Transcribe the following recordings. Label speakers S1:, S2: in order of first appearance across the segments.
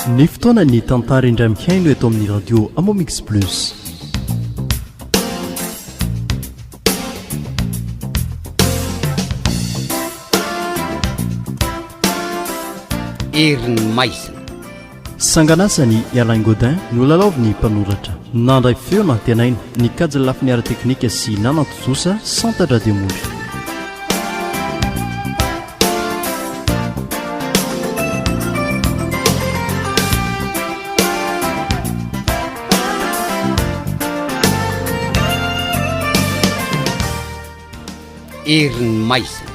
S1: ny fotoana ny tantara indray mihaino eto amin'ny radio Amomix Plus.
S2: Erin'ny maizina
S1: sanganasany Alain Godin no lalaovy ny mpanoratra nandray feo na tenaina ny kajy lafiny ara-teknika sy nanantojosa Santadra Demoly.
S2: Erin'ny maizina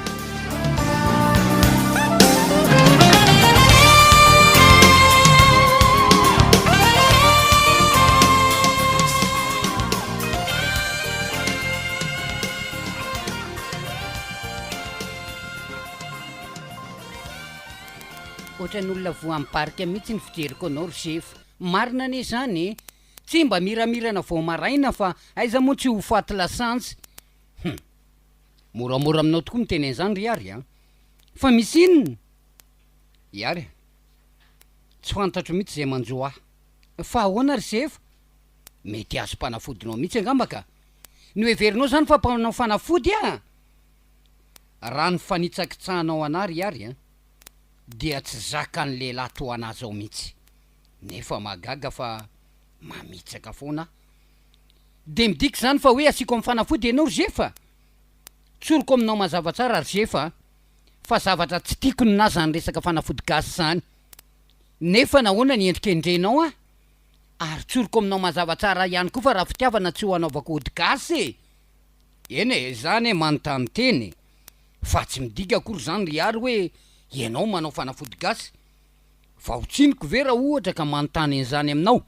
S2: ohatran'olona voamparika mihitsy ny fijeriko anao ry sefa. Marina ane zany tsy mba miramirana vao maraina fa aiza moa tsy ho faty lasantsy. Moramora aminao tokoa miteny an'izany ry ary a. Fa misy inona? Iary tsy fantatro mihitsy zay manjo ahy. Fa ahoana ry sefa? Mety azo mpanafodinao mihitsy angamba ka. Ny heverinao zany fa mpanao fanafody a. Raha ny fanitsakitsahanao anahy ry ary a, dia tsy zaka ny lehilahy toa anazy ao mihitsy. Nefa magaga fa mamitsaka foana. De midika zany fa hoe asiko amin'ny fanafody ianao ry sefa. Tsoroko aminao mazava tsara ry sefa, fa zavatra tsy tiako ny naza ny resaka fanafody gasy zany. Nefa nahoana ny endrikendrenao a? Ary tsoroko aminao mazava tsara ihany koa fa raha fitiavana tsy ho anaovako ody gasy. Ene, zany manontany teny. Fa tsy midika akory zany ry ary hoe ianao manao fanafody gasy. Va ho tsiniko ve raha ohatra ka manontany an'izany aminao?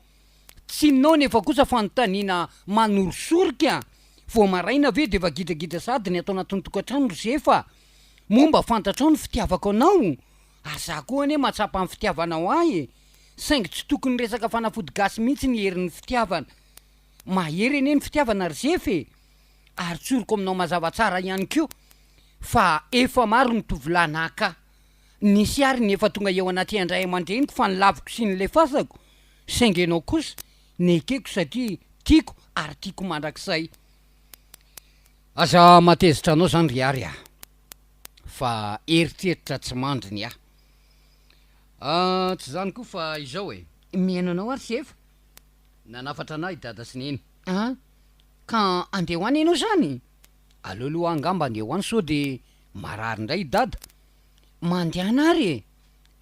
S2: Tsinonao nefa kosa fanontaniana manorosorika. Vao maraina ve de va gidagida sady ny atao anatin'ny tokantrano ry sefa. Momba fantatrao ny fitiavako anao. Ary za koa ane matsapa amin'ny fitiavanao ahy. Saingy tsy tokony resaka fanafody gasy mihitsy ny herin'ny fitiavana. Mahery ane ny fitiavana ry sefa. Ary tsoroko aminao mazava tsara ihany koa fa efa maro ny tovolahy naka. Nisy ary ny efa tonga eo anaty andray aman-dreniko fa nilaviko sy ny lefasako. Saingy ianao kosa nekeko satria tiako ary tiako mandrakizay. Aza matezitra anao zany ry ary a. Fa eritreritra tsy mandriny a. Tsy zany koa fa izao e. Mihaino anao ary sefa? Nanafatra anahy dada sy neny. Ka andeha ho any ianao zany? Aleoloha angamba andeha ho any sao de marary indray dada. Mandehana ary e.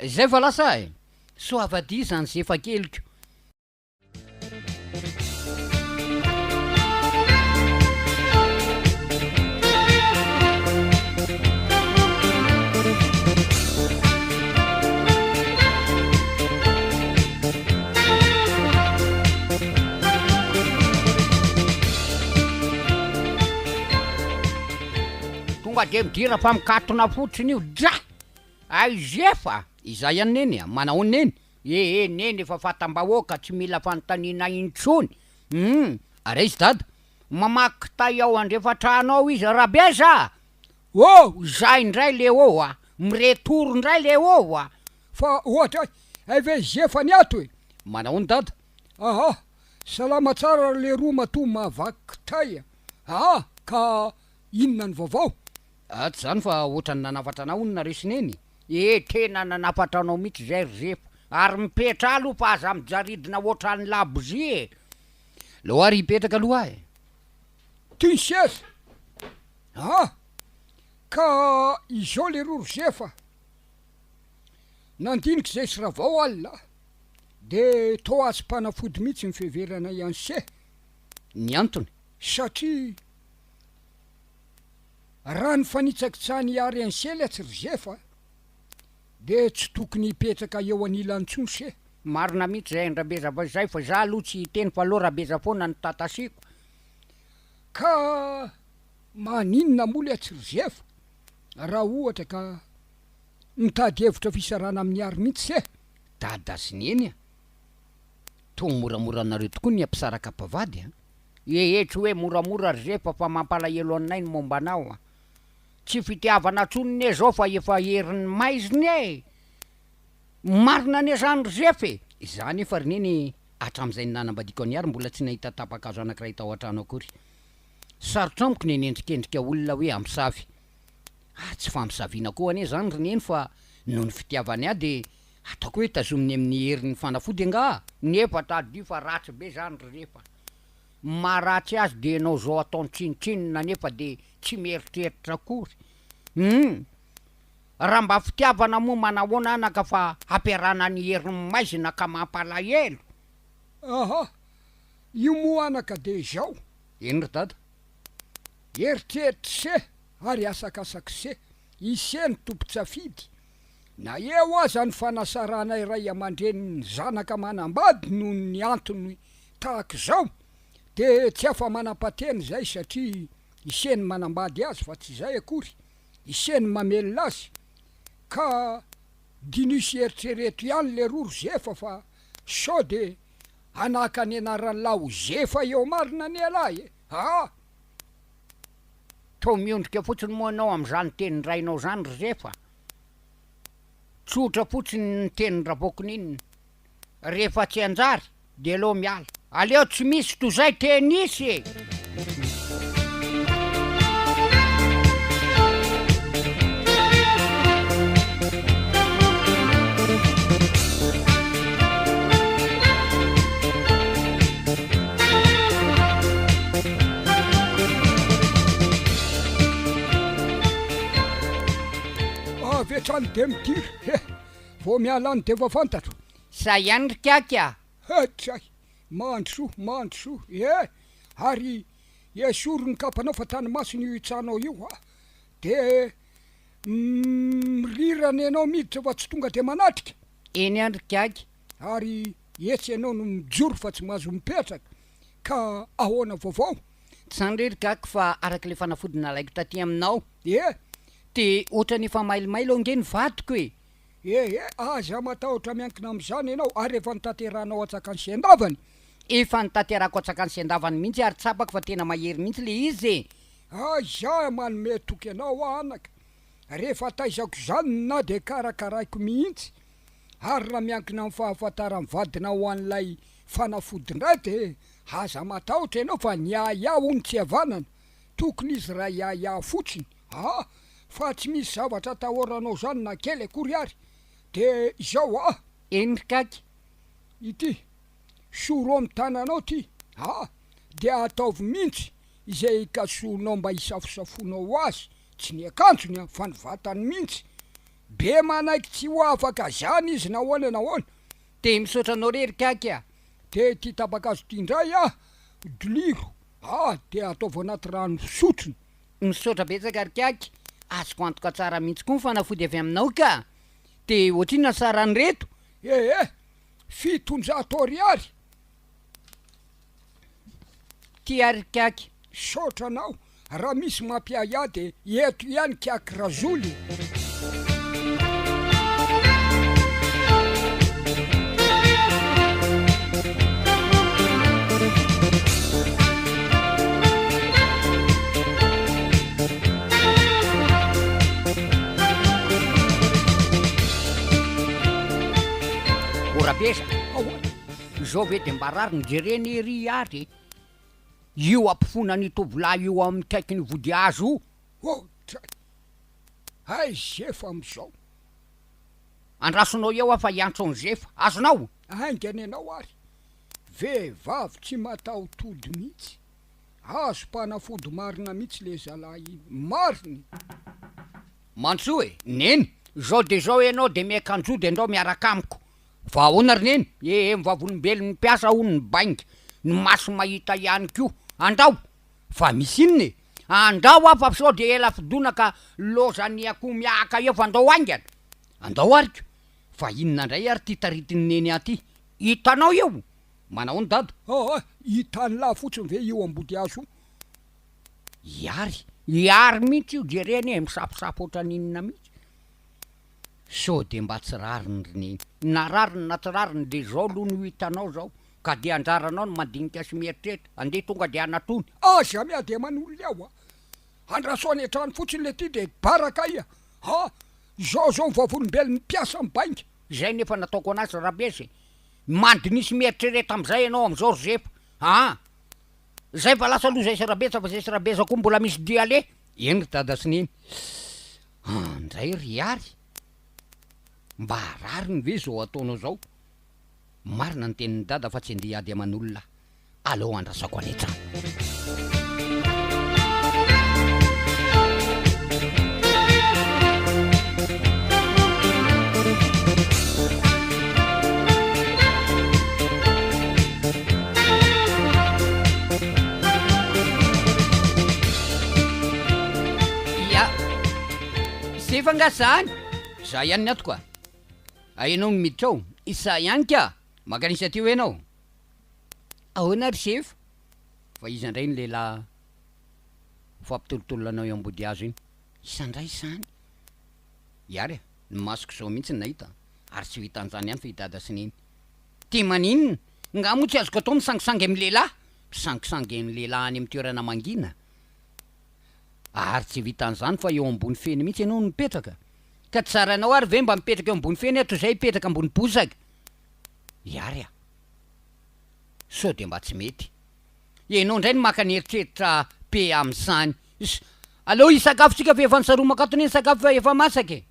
S2: Zay fa lasa e. So avady zany sefa keliko. Tonga de midira fa mikatona fotsiny io dra. Ay zefa. Iza ihany neny a, manao neny. Neny efa fatam-bahoaka tsy mila fanontaniana intsony. Ary izy dada, mamaky tay ao andrefatranao izy rabeza. Zay indray le ô a, miretoro indray le ô a.
S3: Fa ohatra ave zefa ny ato e.
S2: Manao dada?
S3: Salama tsara le roa matoa mavaky tay. Ka inona ny vaovao?
S2: Tsy zany fa ohatrany nanafatra anao ny naresy neny. Tena nanafatra anao mihitsy zay ry zefa. Ary mipetra aloha fa aza mijaridina ohatran'ny labozy e. Loary hipetraka aloha e.
S3: Tinsesa. Ka izao le roa ry zefa. Nandinika zay sy ravao alina. De to azy mpanafody mihitsy ny fiheverana ihany se.
S2: Ny antony?
S3: Satria raha ny fanitsakitsahany ary ansely atsy ry zefa, de tsy tokony hipetraka eo anilantsony se.
S2: Marina mihitsy zay ndrabeza fa zay fa za aloha tsy hiteny fa aloha rabeza foana ny tatasiko.
S3: Ka maninona moly atsy ry zefa raha ohatra ka mitady hevitra fisarana amin'ny ary mihitsy se.
S2: Dada sy neny a. To moramora anareo tokoa ny ampisaraka mpavady a. Tsy hoe moramora ry zefa fa mampalahelo anay ny momba anao a. Tsy fitiavana tsoniny zao fa efa herin'ny maiziny e. Marina ane zany ry zefa e. zany efa rineny hatram'izay nanambadiko any ary mbola tsy nahita tapakazo anankiray tao an-trano akory sarotra amiko ny nendrikendrika olona hoe ampisavy tsy fampisaviana koa ane zany rineny fa noho ny fitiavany a de ataoko hoe tazominy amin'ny herin'ny fanafody anga nefa tady fa ratsy be zany rehefa maratsy azy de anao zao ataony tsinitsinina nefa de tsy mieritreritra akory raha mba fitiavana moa manahoana anaka fa ampiarana ny herin'ny maizina ka mampalahelo
S3: aha io moa anaka de zao
S2: eny ry dada
S3: eritreritra se ary asakasaka se iseny tompo-tsafidy na eo aza ny fanasarana iray aman-dreny ny zanaka manambady noho ny antony tahaka zao de tsy afa manam-pateny zay satria iseny manambady azy fa tsy zay akory iseny mamelona azy ka dinisy eritrereto ihany le roro zefa fa sao de anaka ny anarany lao zefa eo marina ny alahy
S2: to miondrika fotsiny moa anao am'izany teny rainao zany ry zefa tsotra fotsiny ny teny ravokin'inona rehefa tsy anjary de aloha miala aleo tsy misy to zay tenisy e
S3: avetrany de midiry vo miala any de fa fantatro
S2: sa ihany ry kakya
S3: tsay mandroso ary esoro ny kapanao fa tanymasony io itsanao io de mirirany anao miditra fa tsy tonga de manatrika
S2: eny any ry kaky
S3: ary etsy anao no mijoro fa tsy mahazo mipetraka ka ahoana vaovao
S2: tsany re ry kaky fa araky le fanafody nalaiko taty aminao
S3: de
S2: ohatra ny efa mailomailo ange ny vadiko e
S3: aza matahotra miankina am'izany ianao ary efa nitateranao atsaka ny siandavany
S2: efa nitaterako atsaka ny siandavany mihitsy ary tsapako fa tena mahery mihitsy le izy
S3: za manome toky anao anaka rehefa taizako zany na de karakaraiko mihitsy ary raha miankina amin'ny fahafantarany vadina ho an'lay fanafody ndray de aza matahotra ianao fa ny ony tsy havanana tokony izy raha ia fotsiny fa tsy misy zavatra tahoranao zany na kely akory ary de izao
S2: eny ry kaky
S3: ity soro amy tananao ty de ataovy mihitsy izay kasonao mba hisafosafonao azy tsy ny akanjony fa ny vatany mihitsy be manaiky tsy ho afaka zany izy nahoana nahoana
S2: de misaotra anao re ry kaky
S3: de ty tabakazo ty indray doliro de ataovy anaty rano sotrony
S2: misaotra betsaka ry kaky azoko antoka tsara mihitsy koa ny fanafody avy aminao ka de ohatriny nasarany reto
S3: fitonjato ariary
S2: ty ary kaky
S3: saotranao raha misy mampiaya de eto ihany kaky razoly
S2: orabesa zao ve de mba rary nijereny ry ary io ampifona ny tovolahy io amin'ny kaiky ny vody azo
S3: zefa am'izao
S2: andrasonao eo fa iantso ny zefa azonao
S3: aingany anao ary vehivavy tsy mataotody mihitsy azo mpanafody marina mihitsy le zalahy mariny
S2: mantso neny zao de zao ianao de miakanjo de andao miaraka amiko fa ahoana rineny mivavolombelo ny mpiasa hony ny baingy ny maso mahita ihany ko andao fa misy inony andao fa sao de ela fidona ka lozany akoho miaka eo fa andao aingana andao ariko fa inona ndray ary ty taritiny neny aty hitanao eo manao ny dado
S3: hitany lahy fotsiny ve io ambody azo
S2: iary mihitsy io jereny misaposapy ohatrany inona mihitsy so de mba tsy rariny rineny na rariny na tsy rariny de zao aloha no hitanao zao ka de anjaranao no mandinika sy mieritreritra andeha tonga de anatony
S3: aza mia de manolo ao andrasoany atrany fotsiny le ty de baraka ia zao mivavolombelo ny mpiasa mibainga
S2: zay nefa nataoko anazy rabesy mandy nisy mieritrereta am'izay ianao am'izao ry zepa zay fa lasa aloha zay sy rabetsa fa zay sy rabetsa koa mbola misy dia le eny ry dada sininy nzay ry ary mba harariny ve zao ataonao zao marina ny tenin'ny dada fa tsy andeha ady aman'olona aleo andrasako aletra sefa ngasany za ihany ny ato koa ainao ny miditra ao isa ihany ka makanisy ty ho enao ahoana ry sefa fa iza ndray ny lehilahy fampitolotolo anao eo ambody azo iny isandray zany iary ny masoko zao mihitsy ny nahita ary tsy ho hitan'izany ihany fa hidada sininy ty maninona nga moa tsy azoko atao misangisangy amin'ny lehilahy mpisangisangy amin'ny lehilahy any amin'ny toerana mangina ary tsy vitan'izany fa eo ambony feny mihitsy ianao no mipetraka ka tsaranao ary ve mba mipetraka eo ambony feny ato zay hipetraka ambony bozaka iary sao de mba tsy mety ianao indray ny maka ny eritreritra pe am'izany aleo hisakafo-tsika fa efa nysaromaka atony ny sakafo fa efa masaka e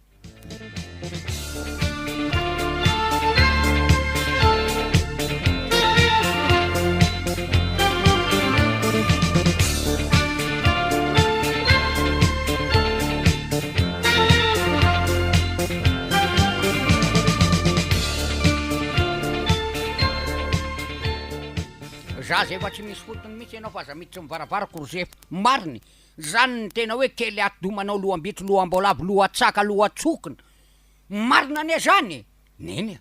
S2: za zay efa tsy misy fotony mihitsy ianao fa za miditra mivaravarako rozefa mariny zany ny tena hoe kely atodomanao loha ambitro loha ambolavo loha atsaka loha atsokona marina ane zany neny